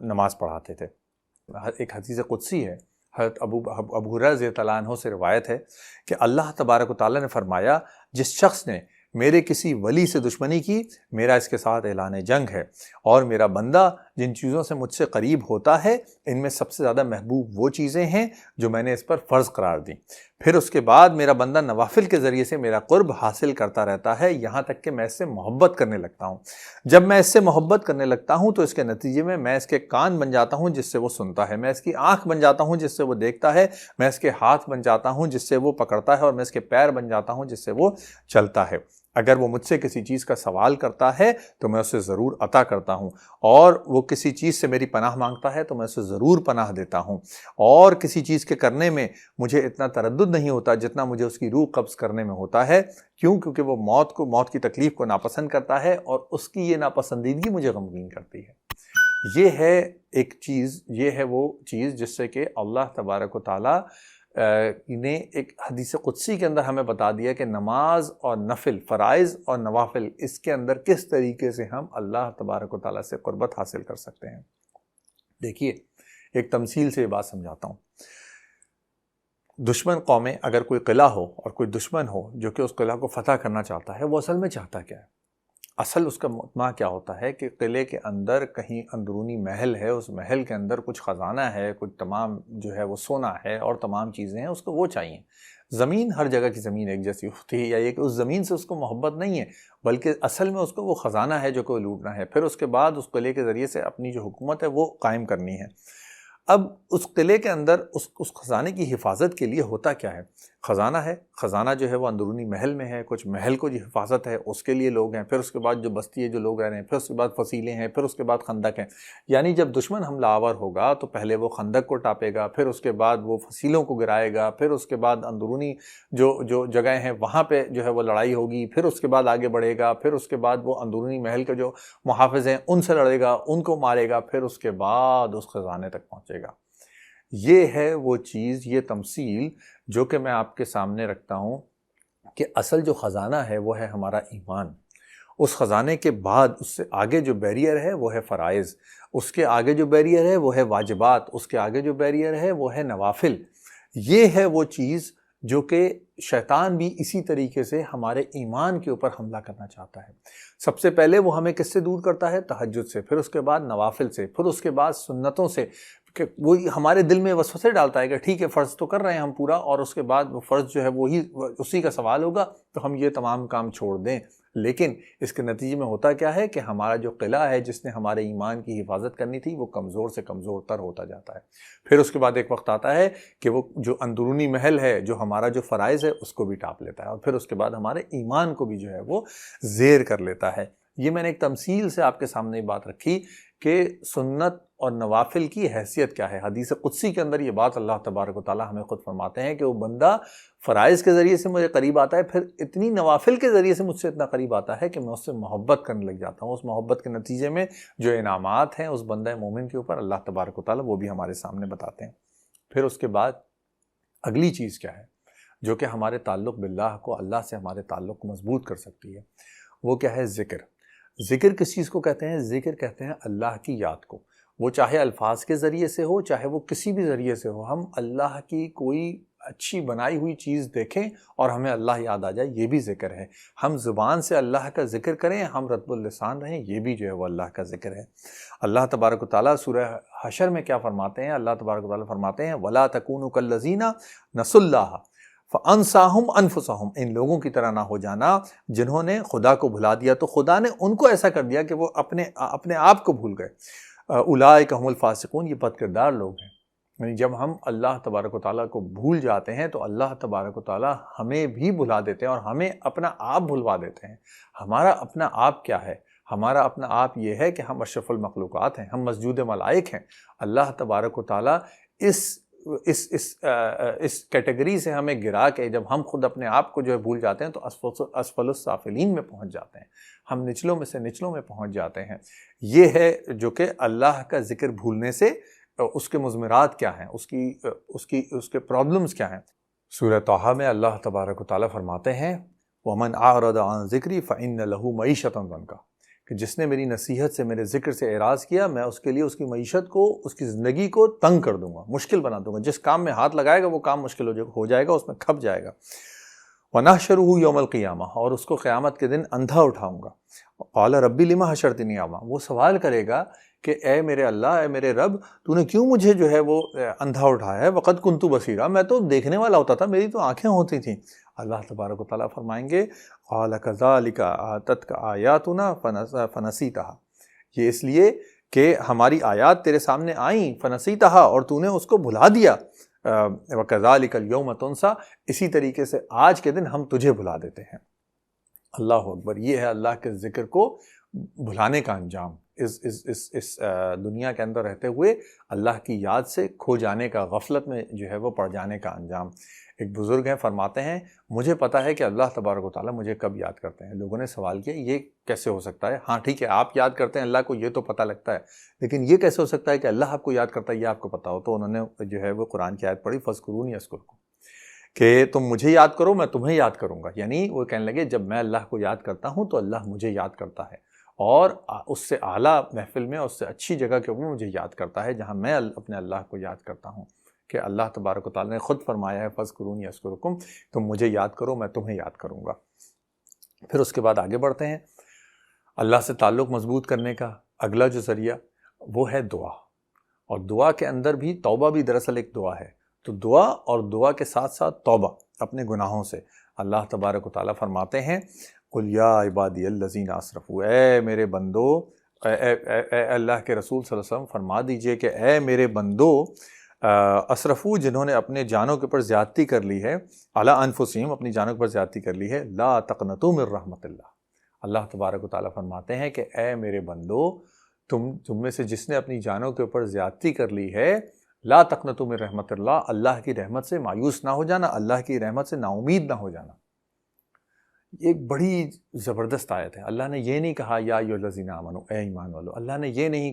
نماز پڑھاتے تھے۔ ایک حدیث قدسی ہے، حضرت ابو ہریرہ رضی اللہ عنہ سے روایت ہے کہ اللہ تبارک و تعالیٰ نے فرمایا جس شخص نے میرے کسی ولی سے دشمنی کی، میرا اس کے ساتھ اعلان جنگ ہے، اور میرا بندہ جن چیزوں سے مجھ سے قریب ہوتا ہے ان میں سب سے زیادہ محبوب وہ چیزیں ہیں جو میں نے اس پر فرض قرار دیں۔ پھر اس کے بعد میرا بندہ نوافل کے ذریعے سے میرا قرب حاصل کرتا رہتا ہے یہاں تک کہ میں اس سے محبت کرنے لگتا ہوں۔ جب میں اس سے محبت کرنے لگتا ہوں تو اس کے نتیجے میں اس کے کان بن جاتا ہوں جس سے وہ سنتا ہے، میں اس کی آنکھ بن جاتا ہوں جس سے وہ دیکھتا ہے، میں اس کے ہاتھ بن جاتا ہوں جس سے وہ پکڑتا ہے، اور میں اس کے پیر بن جاتا ہوں جس سے وہ چلتا ہے۔ اگر وہ مجھ سے کسی چیز کا سوال کرتا ہے تو میں اسے ضرور عطا کرتا ہوں، اور وہ کسی چیز سے میری پناہ مانگتا ہے تو میں اسے ضرور پناہ دیتا ہوں، اور کسی چیز کے کرنے میں مجھے اتنا تردد نہیں ہوتا جتنا مجھے اس کی روح قبض کرنے میں ہوتا ہے۔ کیوں؟ کیونکہ وہ موت کی تکلیف کو ناپسند کرتا ہے، اور اس کی یہ ناپسندیدگی مجھے غمگین کرتی ہے۔ یہ ہے ایک چیز، یہ ہے وہ چیز جس سے کہ اللہ تبارک و تعالیٰ نے ایک حدیث قدسی کے اندر ہمیں بتا دیا کہ نماز اور نفل، فرائض اور نوافل، اس کے اندر کس طریقے سے ہم اللہ تبارک و تعالیٰ سے قربت حاصل کر سکتے ہیں۔ دیکھیے، ایک تمثیل سے یہ بات سمجھاتا ہوں۔ دشمن قومیں، اگر کوئی قلعہ ہو اور کوئی دشمن ہو جو کہ اس قلعہ کو فتح کرنا چاہتا ہے، وہ اصل میں چاہتا کیا ہے؟ اصل اس کا مطمع کیا ہوتا ہے کہ قلعے کے اندر کہیں اندرونی محل ہے، اس محل کے اندر کچھ خزانہ ہے، کچھ تمام جو ہے وہ سونا ہے اور تمام چیزیں ہیں، اس کو وہ چاہیے۔ زمین، ہر جگہ کی زمین ایک جیسی ہوتی ہے، یا یہ کہ اس زمین سے اس کو محبت نہیں ہے، بلکہ اصل میں اس کو وہ خزانہ ہے جو کہ وہ لوٹنا ہے، پھر اس کے بعد اس قلعے کے ذریعے سے اپنی جو حکومت ہے وہ قائم کرنی ہے۔ اب اس قلعے کے اندر اس خزانے کی حفاظت کے لیے ہوتا کیا ہے؟ خزانہ ہے، خزانہ جو ہے وہ اندرونی محل میں ہے، کچھ محل کو جو حفاظت ہے اس کے لیے لوگ ہیں، پھر اس کے بعد جو بستی ہے جو لوگ رہ رہے ہیں، پھر اس کے بعد فصیلیں ہیں، پھر اس کے بعد خندق ہیں۔ یعنی جب دشمن حملہ آور ہوگا تو پہلے وہ خندق کو ٹاپے گا، پھر اس کے بعد وہ فصیلوں کو گرائے گا، پھر اس کے بعد اندرونی جو جگہیں ہیں وہاں پہ جو ہے وہ لڑائی ہوگی، پھر اس کے بعد آگے بڑھے گا، پھر اس کے بعد وہ اندرونی محل کے جو محافظ ہیں ان سے لڑے گا، ان کو مارے گا، پھر اس کے بعد اس خزانے تک پہنچے گا۔ یہ ہے وہ چیز، یہ تمثیل جو کہ میں آپ کے سامنے رکھتا ہوں کہ اصل جو خزانہ ہے وہ ہے ہمارا ایمان۔ اس خزانے کے بعد اس سے آگے جو بیریئر ہے وہ ہے فرائض، اس کے آگے جو بیریئر ہے وہ ہے واجبات، اس کے آگے جو بیریئر ہے وہ ہے نوافل۔ یہ ہے وہ چیز جو کہ شیطان بھی اسی طریقے سے ہمارے ایمان کے اوپر حملہ کرنا چاہتا ہے۔ سب سے پہلے وہ ہمیں کس سے دور کرتا ہے؟ تہجد سے، پھر اس کے بعد نوافل سے، پھر اس کے بعد سنتوں سے، کہ وہ ہمارے دل میں وسوسے ڈالتا ہے کہ ٹھیک ہے فرض تو کر رہے ہیں ہم پورا، اور اس کے بعد وہ فرض جو ہے وہی اسی کا سوال ہوگا تو ہم یہ تمام کام چھوڑ دیں۔ لیکن اس کے نتیجے میں ہوتا کیا ہے کہ ہمارا جو قلعہ ہے جس نے ہمارے ایمان کی حفاظت کرنی تھی وہ کمزور سے کمزور تر ہوتا جاتا ہے۔ پھر اس کے بعد ایک وقت آتا ہے کہ وہ جو اندرونی محل ہے، جو ہمارا جو فرائض ہے اس کو بھی ٹاپ لیتا ہے، اور پھر اس کے بعد ہمارے ایمان کو بھی جو ہے وہ زیر کر لیتا ہے۔ یہ میں نے ایک تمثیل سے آپ کے سامنے یہ بات رکھی کہ سنت اور نوافل کی حیثیت کیا ہے۔ حدیث قدسی کے اندر یہ بات اللہ تبارک و تعالیٰ ہمیں خود فرماتے ہیں کہ وہ بندہ فرائض کے ذریعے سے مجھے قریب آتا ہے، پھر اتنی نوافل کے ذریعے سے مجھ سے اتنا قریب آتا ہے کہ میں اس سے محبت کرنے لگ جاتا ہوں۔ اس محبت کے نتیجے میں جو انعامات ہیں اس بندہ مومن کے اوپر اللہ تبارک و تعالیٰ وہ بھی ہمارے سامنے بتاتے ہیں۔ پھر اس کے بعد اگلی چیز کیا ہے جو کہ ہمارے تعلق باللہ کو، اللہ سے ہمارے تعلق کو مضبوط کر سکتی ہے؟ وہ کیا ہے؟ ذکر۔ ذکر کس چیز کو کہتے ہیں؟ ذکر کہتے ہیں اللہ کی یاد کو، وہ چاہے الفاظ کے ذریعے سے ہو، چاہے وہ کسی بھی ذریعے سے ہو۔ ہم اللہ کی کوئی اچھی بنائی ہوئی چیز دیکھیں اور ہمیں اللہ یاد آ جائے، یہ بھی ذکر ہے۔ ہم زبان سے اللہ کا ذکر کریں، ہم رطب اللسان رہیں، یہ بھی جو ہے وہ اللہ کا ذکر ہے۔ اللہ تبارک و تعالیٰ سورہ حشر میں کیا فرماتے ہیں؟ اللہ تبارک و تعالیٰ فرماتے ہیں وَلَا تَكُونُوا كَالَّذِينَ نَسُوا اللَّهَ فَأَنسَاهُمْ أَنفُسَهُمْ، ان لوگوں کی طرح نہ ہو جانا جنہوں نے خدا کو بھلا دیا تو خدا نے ان کو ایسا کر دیا کہ وہ اپنے آپ کو بھول گئے۔ اولئک هم الفاسقون، یہ بد کردار لوگ ہیں۔ یعنی جب ہم اللہ تبارک و تعالیٰ کو بھول جاتے ہیں تو اللہ تبارک و تعالیٰ ہمیں بھی بھلا دیتے ہیں اور ہمیں اپنا آپ بھلوا دیتے ہیں۔ ہمارا اپنا آپ کیا ہے؟ ہمارا اپنا آپ یہ ہے کہ ہم اشرف المخلوقات ہیں، ہم مسجود ملائک ہیں۔ اللہ تبارک و تعالیٰ اس کیٹیگری سے ہمیں گرا کے جب ہم خود اپنے آپ کو جو ہے بھول جاتے ہیں تو اسفل السافلین میں پہنچ جاتے ہیں، ہم نچلوں میں سے نچلوں میں پہنچ جاتے ہیں۔ یہ ہے جو کہ اللہ کا ذکر بھولنے سے اس کے مضمرات کیا ہیں، اس کے پرابلمز کیا ہیں۔ سورہ طٰہٰ میں اللہ تبارک و تعالیٰ فرماتے ہیں وَمَنْ أَعْرَضَ عَنْ ذِكْرِي فَإِنَّ لَهُ مَعِيشَةً ضَنْكًا، کہ جس نے میری نصیحت سے، میرے ذکر سے اعراض کیا، میں اس کے لیے اس کی معیشت کو، اس کی زندگی کو تنگ کر دوں گا، مشکل بنا دوں گا۔ جس کام میں ہاتھ لگائے گا وہ کام مشکل ہو جائے گا، اس میں کھپ جائے گا۔ وَنَحْشُرُهُ يَوْمَ الْقِيَامَةِ، اور اس کو قیامت کے دن اندھا اٹھاؤں گا۔ قَالَ رَبِّ لِمَ حَشَرْتَنِي أَعْمَىٰ، وہ سوال کرے گا کہ اے میرے اللہ، اے میرے رب، تو نے کیوں مجھے جو ہے وہ اندھا اٹھایا ہے؟ وَقَدْ كُنْتُ بَصِيرًا، میں تو دیکھنے والا ہوتا تھا، میری تو آنکھیں ہوتی تھیں۔ اللہ تبارک و تعالیٰ فرمائیں گے قَالَ كَذَلِكَ آتَتْكَ آيَاتُنَا فَنَسِيتَهَا، یہ اس لیے کہ ہماری آیات تیرے سامنے آئیں، فَنَسِيتَهَا، اور تو نے اس کو بھلا دیا۔ وَكَذَلِكَ الْيَوْمَ تُنْسَىٰ، اسی طریقے سے آج کے دن ہم تجھے بھلا دیتے ہیں۔ اللہ اکبر، یہ ہے اللہ کے ذکر کو بھلانے کا انجام، اس دنیا کے اندر رہتے ہوئے اللہ کی یاد سے کھو جانے کا، غفلت میں جو ہے وہ پڑ جانے کا انجام۔ ایک بزرگ ہیں، فرماتے ہیں مجھے پتہ ہے کہ اللہ تبارک و تعالیٰ مجھے کب یاد کرتے ہیں۔ لوگوں نے سوال کیا یہ کیسے ہو سکتا ہے؟ ہاں ٹھیک ہے، آپ یاد کرتے ہیں اللہ کو، یہ تو پتہ لگتا ہے، لیکن یہ کیسے ہو سکتا ہے کہ اللہ آپ کو یاد کرتا ہے یہ آپ کو پتہ ہو؟ تو انہوں نے جو ہے وہ قرآن کی آیت پڑھی، فَاذْكُرُونِی اذْكُرْکُم، کہ تم مجھے یاد کرو میں تمہیں یاد کروں گا۔ یعنی وہ کہنے لگے جب میں اللہ کو یاد کرتا ہوں تو اللہ مجھے یاد کرتا ہے، اور اس سے اعلیٰ محفل میں، اس سے اچھی جگہ کے اوپر مجھے یاد کرتا ہے جہاں میں اپنے اللہ کو یاد کرتا ہوں، کہ اللہ تبارک و تعالیٰ نے خود فرمایا ہے فَاذْكُرُونِی اذْكُرْکُم، تم مجھے یاد کرو میں تمہیں یاد کروں گا۔ پھر اس کے بعد آگے بڑھتے ہیں۔ اللہ سے تعلق مضبوط کرنے کا اگلا جو ذریعہ وہ ہے دعا، اور دعا کے اندر بھی توبہ بھی دراصل ایک دعا ہے۔ تو دعا، اور دعا کے ساتھ ساتھ توبہ اپنے گناہوں سے۔ اللہ تبارک و تعالیٰ فرماتے ہیں قُلْ يَا عِبَادِيَ الَّذِينَ أَسْرَفُوا، اے میرے بندو، اے اللہ کے رسول صلی اللہ علیہ وسلم فرما دیجئے کہ اے میرے بندو، اسرفو جنہوں نے اپنے جانوں کے اوپر زیادتی کر لی ہے، علی انفسہم اپنی جانوں کے اوپر زیادتی کر لی ہے، لا تقنطوا من رحمت اللہ۔ اللہ تبارک و تعالیٰ فرماتے ہیں کہ اے میرے بندو، تم میں سے جس نے اپنی جانوں کے اوپر زیادتی کر لی ہے، لا تقنطوا من رحمت اللہ، اللہ کی رحمت سے مایوس نہ ہو جانا، اللہ کی رحمت سے نا امید نہ ہو جانا۔ یہ ایک بڑی زبردست آیت ہے۔ اللہ نے یہ نہیں کہا یا ایھا الذین آمنوا، اے ایمان والو، اللہ نے یہ نہیں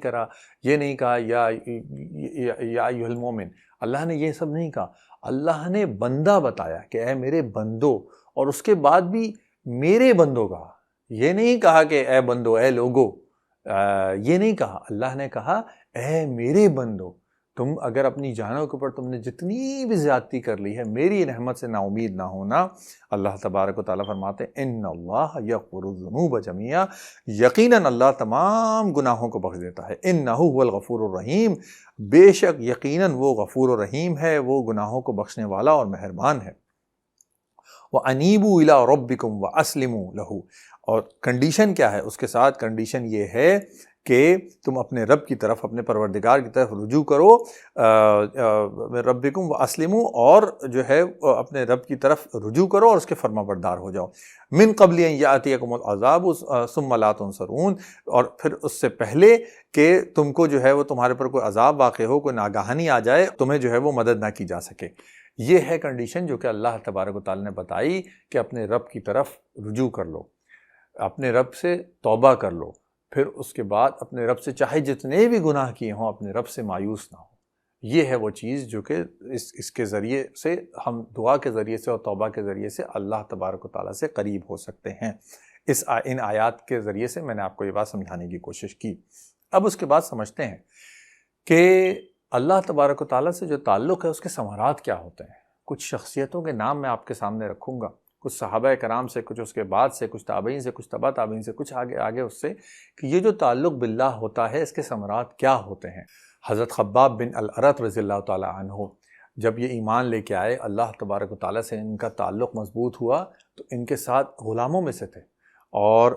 کہا یا ایھا المومن، اللہ نے یہ سب نہیں کہا، اللہ نے بندہ بتایا کہ اے میرے بندو، اور اس کے بعد بھی میرے بندوں کہا، یہ نہیں کہا کہ اے بندو، اے لوگو، یہ نہیں کہا، اللہ نے کہا اے میرے بندو، تم اگر اپنی جانوں کے اوپر تم نے جتنی بھی زیادتی کر لی ہے، میری رحمت سے نا امید نہ ہونا۔ اللہ تبارک و تعالیٰ فرماتے ہیں ان اللہ یغفر الذنوب جميعا، یقیناً اللہ تمام گناہوں کو بخش دیتا ہے، انہ هو الغفور الرحیم، بے شک یقیناً وہ غفور الرحیم ہے، وہ گناہوں کو بخشنے والا اور مہربان ہے۔ وَأَنِيبُوا إِلَىٰ رَبِّكُمْ وَأَسْلِمُوا لَهُ، اور کنڈیشن کیا ہے؟ اس کے ساتھ کنڈیشن یہ ہے کہ تم اپنے رب کی طرف، اپنے پروردگار کی طرف رجوع کرو، ربکم واسلموا، اور جو ہے اپنے رب کی طرف رجوع کرو اور اس کے فرما بردار ہو جاؤ۔ من قبل ان یاتیکم العذاب ثم لا تنصرون، اور پھر اس سے پہلے کہ تم کو جو ہے وہ تمہارے پر کوئی عذاب واقع ہو، کوئی ناگہانی آ جائے، تمہیں جو ہے وہ مدد نہ کی جا سکے۔ یہ ہے کنڈیشن جو کہ اللہ تبارک و تعالیٰ نے بتائی کہ اپنے رب کی طرف رجوع کر لو، اپنے رب سے توبہ کر لو، پھر اس کے بعد اپنے رب سے چاہے جتنے بھی گناہ کیے ہوں اپنے رب سے مایوس نہ ہو۔ یہ ہے وہ چیز جو کہ اس کے ذریعے سے ہم دعا کے ذریعے سے اور توبہ کے ذریعے سے اللہ تبارک و تعالیٰ سے قریب ہو سکتے ہیں۔ ان آیات کے ذریعے سے میں نے آپ کو یہ بات سمجھانے کی کوشش کی۔ اب اس کے بعد سمجھتے ہیں کہ اللہ تبارک و تعالیٰ سے جو تعلق ہے اس کے ثمرات کیا ہوتے ہیں۔ کچھ شخصیتوں کے نام میں آپ کے سامنے رکھوں گا، کچھ صحابہ کرام سے، کچھ اس کے بعد سے، کچھ تابعین سے، کچھ تبع تابعین سے، کچھ آگے اس سے، کہ یہ جو تعلق باللہ ہوتا ہے اس کے ثمرات کیا ہوتے ہیں۔ حضرت خباب بن الارت رضی اللہ تعالیٰ عنہ جب یہ ایمان لے کے آئے، اللہ تبارک و تعالیٰ سے ان کا تعلق مضبوط ہوا، تو ان کے ساتھ غلاموں میں سے تھے، اور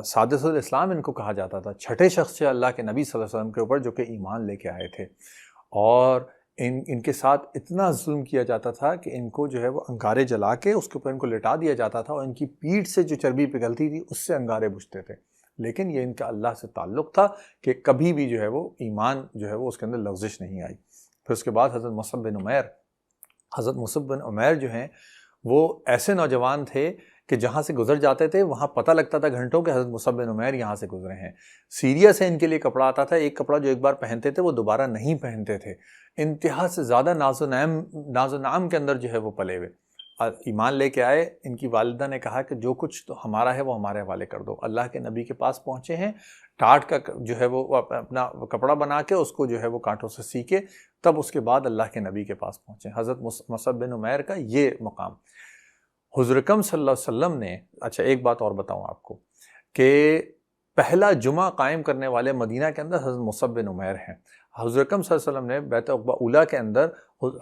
سادس الاسلام ان کو کہا جاتا تھا، چھٹے شخص سے اللہ کے نبی صلی اللہ علیہ وسلم کے اوپر جو کہ ایمان لے کے آئے تھے، اور ان کے ساتھ اتنا ظلم کیا جاتا تھا کہ ان کو جو ہے وہ انگارے جلا کے اس کے اوپر ان کو لٹا دیا جاتا تھا، اور ان کی پیٹھ سے جو چربی پگھلتی تھی اس سے انگارے بجھتے تھے، لیکن یہ ان کا اللہ سے تعلق تھا کہ کبھی بھی جو ہے وہ ایمان جو ہے وہ اس کے اندر لغزش نہیں آئی۔ پھر اس کے بعد حضرت مصعب بن عمیر جو ہیں وہ ایسے نوجوان تھے کہ جہاں سے گزر جاتے تھے وہاں پتہ لگتا تھا گھنٹوں کہ حضرت مصعب بن عمیر یہاں سے گزرے ہیں۔ سیریا سے ان کے لیے کپڑا آتا تھا، ایک کپڑا جو ایک بار پہنتے تھے وہ دوبارہ نہیں پہنتے تھے، انتہا سے زیادہ ناز و نعم کے اندر جو ہے وہ پلے ہوئے۔ ایمان لے کے آئے، ان کی والدہ نے کہا کہ جو کچھ تو ہمارا ہے وہ ہمارے حوالے کر دو۔ اللہ کے نبی کے پاس پہنچے ہیں، ٹاٹ کا جو ہے وہ اپنا کپڑا بنا کے اس کو جو ہے وہ کانٹوں سے سی کے، تب اس کے بعد اللہ کے نبی کے پاس پہنچے۔ حضرت مصعب بن عمیر کا یہ مقام حضور اکرم صلی اللہ علیہ وسلم نے، اچھا ایک بات اور بتاؤں آپ کو کہ پہلا جمعہ قائم کرنے والے مدینہ کے اندر حضرت مصعب بن عمیر ہیں۔ حضور اکرم صلی اللہ علیہ وسلم نے بیت عقبہ اولیٰ کے اندر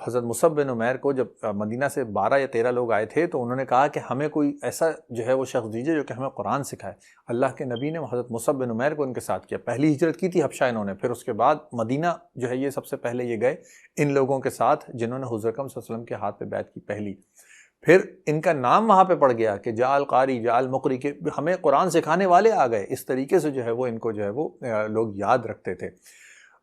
حضرت مصعب بن عمیر کو، جب مدینہ سے 12 یا 13 لوگ آئے تھے، تو انہوں نے کہا کہ ہمیں کوئی ایسا جو ہے وہ شخص دیجیے جو کہ ہمیں قرآن سکھائے۔ اللہ کے نبی نے حضرت مصعب بن عمیر کو ان کے ساتھ کیا۔ پہلی ہجرت کی تھی حبشہ انہوں نے، پھر اس کے بعد مدینہ جو ہے یہ سب سے پہلے یہ گئے ان لوگوں کے ساتھ جنہوں نے حضور اکرم صلی اللہ علیہ وسلم کے ہاتھ پہ بیعت کی پہلی۔ پھر ان کا نام وہاں پہ پڑ گیا کہ جعل قاری جعل مقری، کہ ہمیں قرآن سکھانے والے آ گئے. اس طریقے سے جو ہے وہ ان کو جو ہے وہ لوگ یاد رکھتے تھے.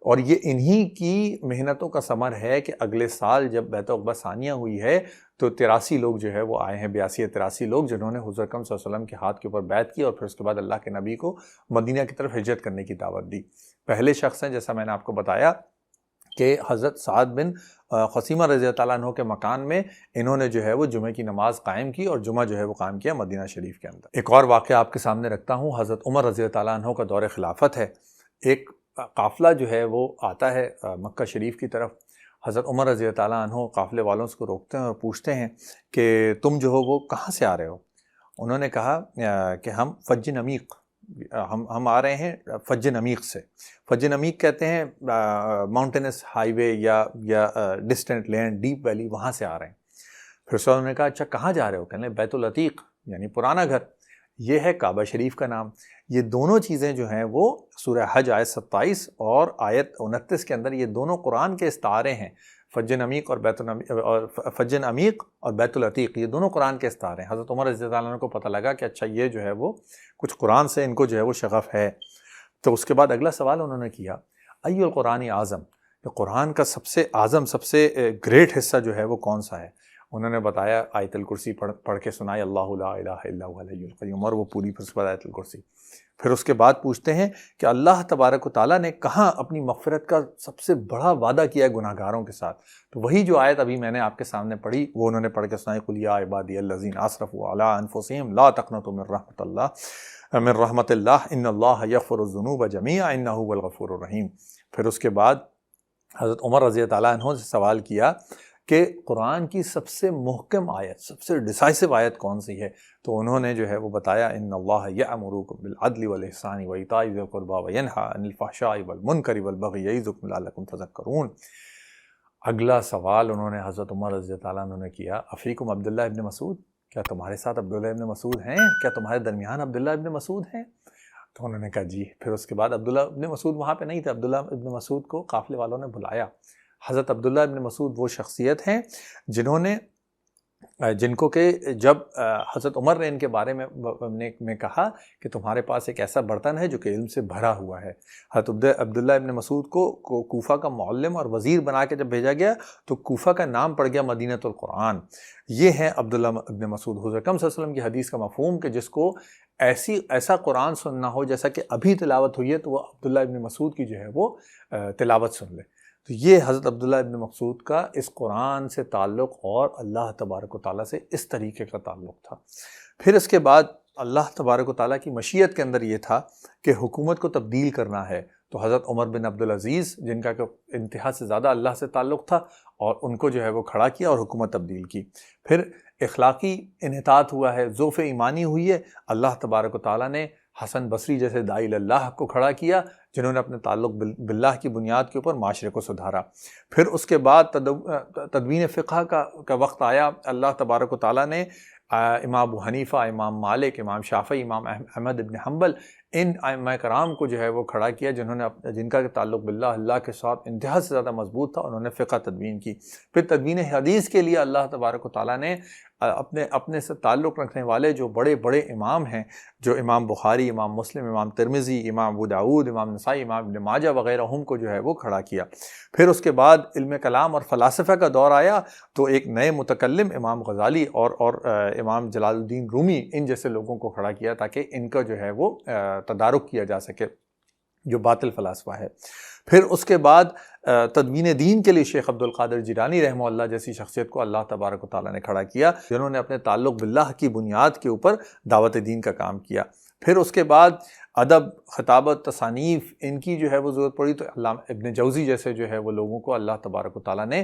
اور یہ انہی کی محنتوں کا ثمر ہے کہ اگلے سال جب بیعت عقبہ ثانیہ ہوئی ہے تو 83 لوگ جو ہے وہ آئے ہیں، 82 یا 83 لوگ، جنہوں نے حضور اکرم صلی اللہ علیہ وسلم کے ہاتھ کے اوپر بیعت کی اور پھر اس کے بعد اللہ کے نبی کو مدینہ کی طرف ہجرت کرنے کی دعوت دی. پہلے شخص ہیں جیسا میں نے آپ کو بتایا کہ حضرت سعد بن خثیمہ رضی اللہ عنہ کے مکان میں انہوں نے جو ہے وہ جمعہ کی نماز قائم کی اور جمعہ جو ہے وہ قائم کیا مدینہ شریف کے اندر. ایک اور واقعہ آپ کے سامنے رکھتا ہوں. حضرت عمر رضی اللہ عنہ کا دور خلافت ہے. ایک قافلہ جو ہے وہ آتا ہے مکہ شریف کی طرف. حضرت عمر رضی اللہ عنہ قافلے والوں کو روکتے ہیں اور پوچھتے ہیں کہ تم جو ہو وہ کہاں سے آ رہے ہو؟ انہوں نے کہا کہ ہم فج نمیق، ہم آ رہے ہیں فج نمیق سے. فج نمیق کہتے ہیں ماؤنٹینس ہائی وے یا ڈسٹنٹ لینڈ، ڈیپ ویلی، وہاں سے آ رہے ہیں. پھر انہوں نے کہا اچھا کہاں جا رہے ہو؟ کہنے بیت العتیق یعنی پرانا گھر. یہ ہے کعبہ شریف کا نام. یہ دونوں چیزیں جو ہیں وہ سورہ حج آیت 27 اور آیت 29 کے اندر یہ دونوں قرآن کے استعارے ہیں. فج نمیق اور فج عمیق اور بیت العتیق، یہ دونوں قرآن کے استعارے ہیں. حضرت عمر رضی اللہ عنہ کو پتہ لگا کہ اچھا یہ جو ہے وہ کچھ قرآن سے ان کو جو ہے وہ شغف ہے. تو اس کے بعد اگلا سوال انہوں نے کیا ای القرآن اعظم، کہ قرآن کا سب سے اعظم سب سے گریٹ حصہ جو ہے وہ کون سا ہے؟ انہوں نے بتایا آیت الکرسی پڑھ کے سنائی، اللہ لا الہ الا هو الحی القیوم، اور وہ پوری پھر اس کے بعد آیت الکرسی. پھر اس کے بعد پوچھتے ہیں کہ اللہ تبارک و تعالیٰ نے کہاں اپنی مغفرت کا سب سے بڑا وعدہ کیا ہے گناہ گاروں کے ساتھ؟ تو وہی جو آیت ابھی میں نے آپ کے سامنے پڑھی وہ انہوں نے پڑھ کے سنائی، قل یا عبادی الذین اسرفوا علی انفسہم لا تقنطوا من رحمت اللہ ان اللہ یغفر الذنوب جمیعا انہ هو الغفور الرحیم. پھر اس کے بعد حضرت عمر رضی اللہ عنہ سے سوال کیا کہ قرآن کی سب سے محکم آیت، سب سے ڈیسائسو آیت کون سی ہے؟ تو انہوں نے جو ہے وہ بتایا ان اللہ یأمرکم بالعدل والإحسان وإیتاء ذی القربى وینہی عن الفحشاء والمنکر والبغی یعظکم لعلکم تذکرون. اگلا سوال انہوں نے حضرت عمر رضی اللہ عنہ نے کیا افیکم عبداللہ ابن مسعود، کیا تمہارے ساتھ عبداللہ ابن مسعود ہیں؟ کیا تمہارے درمیان عبداللہ ابن مسعود ہیں؟ تو انہوں نے کہا جی. پھر اس کے بعد عبداللہ ابن مسعود وہاں پہ نہیں تھے. عبداللہ ابن مسعود کو قافلے والوں نے بلایا. حضرت عبداللہ ابن مسعود وہ شخصیت ہیں جن کو کہ جب حضرت عمر نے ان کے بارے میں کہا کہ تمہارے پاس ایک ایسا برتن ہے جو کہ علم سے بھرا ہوا ہے. حضرت عبداللہ ابن مسعود کو کوفہ کا معلم اور وزیر بنا کے جب بھیجا گیا تو کوفہ کا نام پڑ گیا مدینۃ القرآن. یہ ہیں عبداللہ ابن مسعود. حضور اکرم صلی اللہ علیہ وسلم کی حدیث کا مفہوم کہ جس کو ایسا قرآن سننا ہو جیسا کہ ابھی تلاوت ہوئی ہے تو وہ عبداللہ ابن مسعود کی جو ہے وہ تلاوت سن لے. تو یہ حضرت عبداللہ ابن مسعود کا اس قرآن سے تعلق اور اللہ تبارک و تعالیٰ سے اس طریقے کا تعلق تھا. پھر اس کے بعد اللہ تبارک و تعالیٰ کی مشیت کے اندر یہ تھا کہ حکومت کو تبدیل کرنا ہے. تو حضرت عمر بن عبدالعزیز جن کا کہ انتہا سے زیادہ اللہ سے تعلق تھا اور ان کو جو ہے وہ کھڑا کیا اور حکومت تبدیل کی. پھر اخلاقی انحطاط ہوا ہے، ذوف ایمانی ہوئی ہے. اللہ تبارک و تعالیٰ نے حسن بصری جیسے داعی اللہ کو کھڑا کیا جنہوں نے اپنے تعلق باللہ کی بنیاد کے اوپر معاشرے کو سدھارا. پھر اس کے بعد تدوین فقہ کا وقت آیا. اللہ تبارک و تعالیٰ نے امام ابو حنیفہ، امام مالک، امام شافعی، امام احمد ابن حنبل، ان ائمہ کرام کو جو ہے وہ کھڑا کیا جن کا تعلق باللہ اللہ کے ساتھ انتہا سے زیادہ مضبوط تھا. انہوں نے فقہ تدوین کی. پھر تدوین حدیث کے لیے اللہ تبارک و تعالیٰ نے اپنے سے تعلق رکھنے والے جو بڑے بڑے امام ہیں، جو امام بخاری، امام مسلم، امام ترمذی، امام ابو داؤد، امام نسائی، امام ابن ماجہ وغیرہ ہم کو جو ہے وہ کھڑا کیا. پھر اس کے بعد علم کلام اور فلاسفہ کا دور آیا تو ایک نئے متکلم امام غزالی اور امام جلال الدین رومی ان جیسے لوگوں کو کھڑا کیا تاکہ ان کا جو ہے وہ تدارک کیا جا سکے جو باطل فلاسفہ ہے. پھر اس کے بعد تدوین دین کے لیے شیخ عبد القادر جیلانی رحمہ اللہ جیسی شخصیت کو اللہ تبارک و تعالیٰ نے کھڑا کیا جنہوں نے اپنے تعلق باللہ کی بنیاد کے اوپر دعوت دین کا کام کیا. پھر اس کے بعد ادب، خطابت، تصانیف ان کی جو ہے وہ ضرورت پڑی تو علامہ ابن جوزی جیسے جو ہے وہ لوگوں کو اللہ تبارک و تعالیٰ نے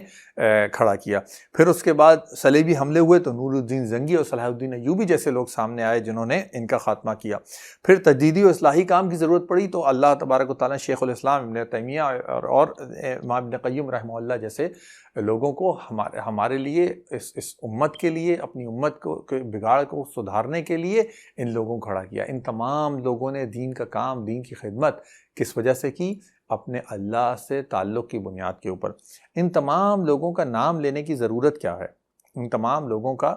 کھڑا کیا. پھر اس کے بعد صلیبی حملے ہوئے تو نور الدین زنگی اور صلاح الدین ایوبی جیسے لوگ سامنے آئے جنہوں نے ان کا خاتمہ کیا. پھر تجدیدی و اصلاحی کام کی ضرورت پڑی تو اللہ تبارک و تعالیٰ نے شیخ الاسلام ابن تیمیہ اور امام ابن قیم رحمہ اللہ جیسے لوگوں کو ہمارے لیے اس امت کے لیے، اپنی امت کو بگاڑ کو سدھارنے کے لیے ان لوگوں کو کھڑا کیا. ان تمام لوگوں نے دین کا کام، دین کی خدمت کس وجہ سے کی؟ اپنے اللہ سے تعلق کی بنیاد کے اوپر. ان تمام لوگوں کا نام لینے کی ضرورت کیا ہے؟ ان تمام لوگوں کا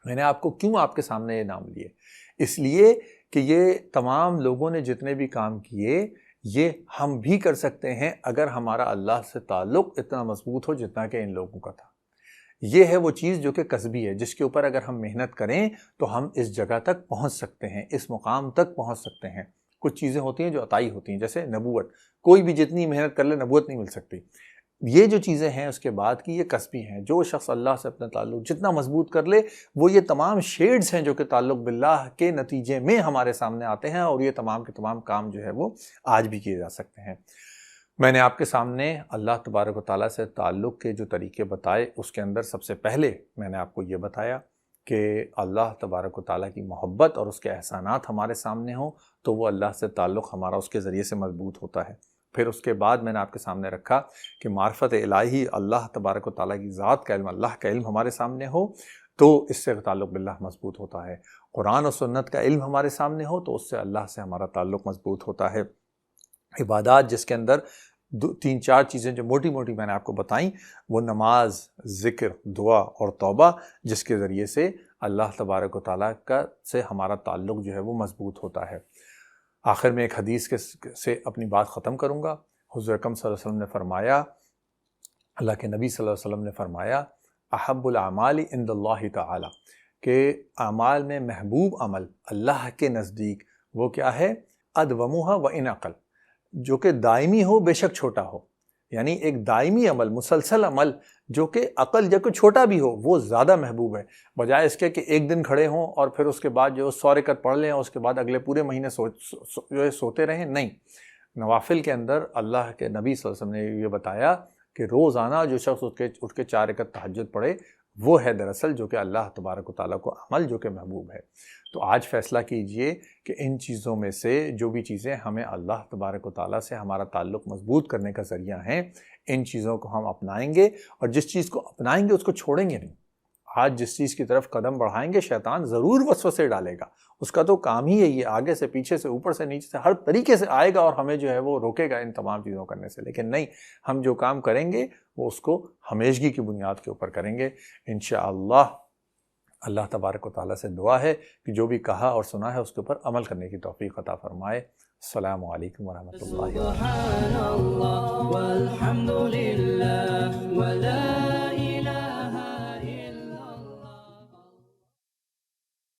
میں نے آپ کو کیوں آپ کے سامنے یہ نام لیے؟ اس لیے کہ یہ تمام لوگوں نے جتنے بھی کام کیے یہ ہم بھی کر سکتے ہیں اگر ہمارا اللہ سے تعلق اتنا مضبوط ہو جتنا کہ ان لوگوں کا تھا۔ یہ ہے وہ چیز جو کہ کسبی ہے، جس کے اوپر اگر ہم محنت کریں تو ہم اس جگہ تک پہنچ سکتے ہیں، اس مقام تک پہنچ سکتے ہیں۔ کچھ چیزیں ہوتی ہیں جو عطائی ہوتی ہیں، جیسے نبوت، کوئی بھی جتنی محنت کر لے نبوت نہیں مل سکتی۔ یہ جو چیزیں ہیں اس کے بعد کی یہ کسبی ہیں۔ جو شخص اللہ سے اپنا تعلق جتنا مضبوط کر لے وہ یہ تمام شیڈز ہیں جو کہ تعلق باللہ کے نتیجے میں ہمارے سامنے آتے ہیں، اور یہ تمام کے تمام کام جو ہے وہ آج بھی کیے جا سکتے ہیں۔ میں نے آپ کے سامنے اللہ تبارک و تعالیٰ سے تعلق کے جو طریقے بتائے، اس کے اندر سب سے پہلے میں نے آپ کو یہ بتایا کہ اللہ تبارک و تعالیٰ کی محبت اور اس کے احسانات ہمارے سامنے ہوں تو وہ اللہ سے تعلق ہمارا اس کے ذریعے سے مضبوط ہوتا ہے۔ پھر اس کے بعد میں نے آپ کے سامنے رکھا کہ معرفت الہی، اللہ تبارک و تعالیٰ کی ذات کا علم، اللہ کا علم ہمارے سامنے ہو تو اس سے تعلق باللہ مضبوط ہوتا ہے۔ قرآن و سنت کا علم ہمارے سامنے ہو تو اس سے اللہ سے ہمارا تعلق مضبوط ہوتا ہے۔ عبادات جس کے اندر تین چار چیزیں جو موٹی موٹی میں نے آپ کو بتائیں، وہ نماز، ذکر، دعا اور توبہ، جس کے ذریعے سے اللہ تبارک و تعالیٰ کا سے ہمارا تعلق جو ہے وہ مضبوط ہوتا ہے۔ آخر میں ایک حدیث سے اپنی بات ختم کروں گا۔ حضور اکرم صلی اللہ علیہ وسلم نے فرمایا، اللہ کے نبی صلی اللہ علیہ وسلم نے فرمایا، احب الاعمال عند اللہ تعالی، کہ اعمال میں محبوب عمل اللہ کے نزدیک وہ کیا ہے؟ ادومھا وان اقل، جو کہ دائمی ہو بے شک چھوٹا ہو۔ یعنی ایک دائمی عمل، مسلسل عمل جو کہ عقل جب کہ چھوٹا بھی ہو وہ زیادہ محبوب ہے، بجائے اس کے کہ ایک دن کھڑے ہوں اور پھر اس کے بعد جو 100 رکعت پڑھ لیں اور اس کے بعد اگلے پورے مہینے جو ہے سوتے رہیں۔ نہیں، نوافل کے اندر اللہ کے نبی صلی اللہ علیہ وسلم نے یہ بتایا کہ روزانہ جو شخص اٹھ کے 4 رکعت تہجد پڑھے وہ ہے دراصل جو کہ اللہ تبارک و تعالیٰ کو عمل جو کہ محبوب ہے۔ تو آج فیصلہ کیجئے کہ ان چیزوں میں سے جو بھی چیزیں ہمیں اللہ تبارک و تعالیٰ سے ہمارا تعلق مضبوط کرنے کا ذریعہ ہیں، ان چیزوں کو ہم اپنائیں گے، اور جس چیز کو اپنائیں گے اس کو چھوڑیں گے نہیں۔ آج جس چیز کی طرف قدم بڑھائیں گے شیطان ضرور وسوسے ڈالے گا، اس کا تو کام ہی یہی ہے، آگے سے پیچھے سے اوپر سے نیچے سے ہر طریقے سے آئے گا اور ہمیں جو ہے وہ روکے گا ان تمام چیزوں کرنے سے۔ لیکن نہیں، ہم جو کام کریں گے وہ اس کو ہمیشگی کی بنیاد کے اوپر کریں گے انشاءاللہ۔ اللہ تبارک و تعالیٰ سے دعا ہے کہ جو بھی کہا اور سنا ہے اس کے اوپر عمل کرنے کی توفیق عطا فرمائے۔ السلام علیکم ورحمۃ اللہ وبرکاتہ۔